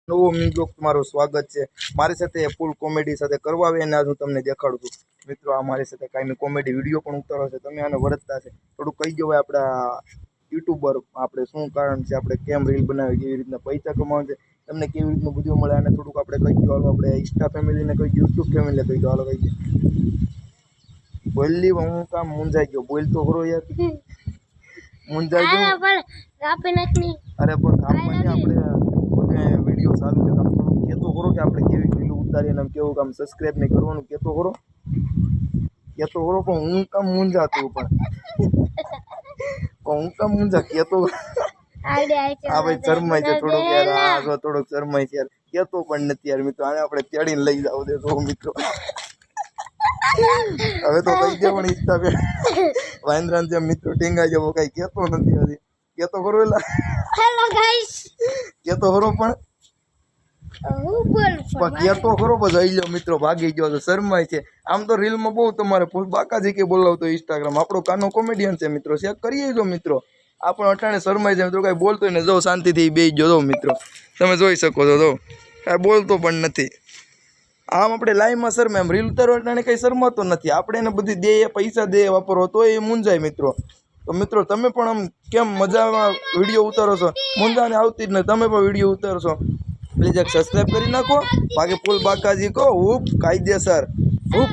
નવો મ્યુઝિક તમારું સ્વાગત છે મારી સાથે ફૂલ કોમેડી સાથે કરવા આવે અને આજ હું તમને દેખાડું છું મિત્રો આ મારી સાથે કાંઈ કોમેડી વિડીયો પણ ઉતારો છે તમે આને વરતતા છે થોડું કહી દો આપણા યુટ્યુબર આપણે શું કારણ છે આપણે કેમ રીલ બનાવી કેવી રીતના પૈસા કમાવા છે તમને કેવી રીતનું બધું મળે અને થોડુંક આપણે કહી દો હાલો આપણે ઇન્સ્ટા ફેમિલીને કહી યુટ્યુબ ફેમિલીને કહી દો હાલો કહી દો બોલી હું કામ મૂંઝાઈ ગયો બોલ તો ખરો યાર મૂંઝાઈ ગયો અરે પણ કામમાં આપણે વિડીયો ચાલુ છે કામ થોડું કહેતો ખરો કે આપણે કેવી રીલ ઉતારીએ અને કેવું કામ સબસ્ક્રાઈબ નહીં કરવાનું કહેતો ખરો પણ હું કામ મૂંઝાતું પણ હું કામ મૂંઝા કહેતો હા ભાઈ શરમાય છે થોડોક યાર હા થોડોક શરમાય છે યાર કહેતો પણ નથી યાર મિત્રો આને આપણે તેડીને લઈ જાવ દે તો મિત્રો હવે તો કઈ દે પણ ઈચ્છા કે વાંદરાન જેમ મિત્રો ટીંગાઈ જવો કઈ કહેતો નથી હજી કહેતો ખરો એલા હેલો ગાઈસ કહેતો ખરો પણ કહેતો ખરો પણ જઈ લો મિત્રો ભાગી ગયો તો શરમાય છે આમ તો રીલમાં બહુ તમારે ફૂલ બાકાજી કે બોલાવતો ઇન્સ્ટાગ્રામ આપણો કાનો કોમેડિયન છે મિત્રો ચેક કરીએ જો મિત્રો આપણો અટાણે શરમાય છે મિત્રો કાંઈ બોલતો ને જો શાંતિથી બેસી ગયો મિત્રો તમે જોઈ શકો છો જો કાંઈ બોલતો પણ નથી આમ આપણે લાઈવમાં શરમાય એમ રીલ ઉતારો અટાણે કંઈ શરમાતો નથી આપણે એને બધી દે પૈસા દે વાપરો તો એ મૂંઝાય મિત્રો તો મિત્રો તમે પણ આમ કેમ મજામાં વિડીયો ઉતારો છો મૂંઝાને આવતી જ નહીં તમે પણ વિડીયો ઉતારશો પ્લીઝ એક સબસ્ક્રાઈબ કરી નાખો બાકી ફૂલ બાકાજી કહો હુપ કાયદેસર હુપ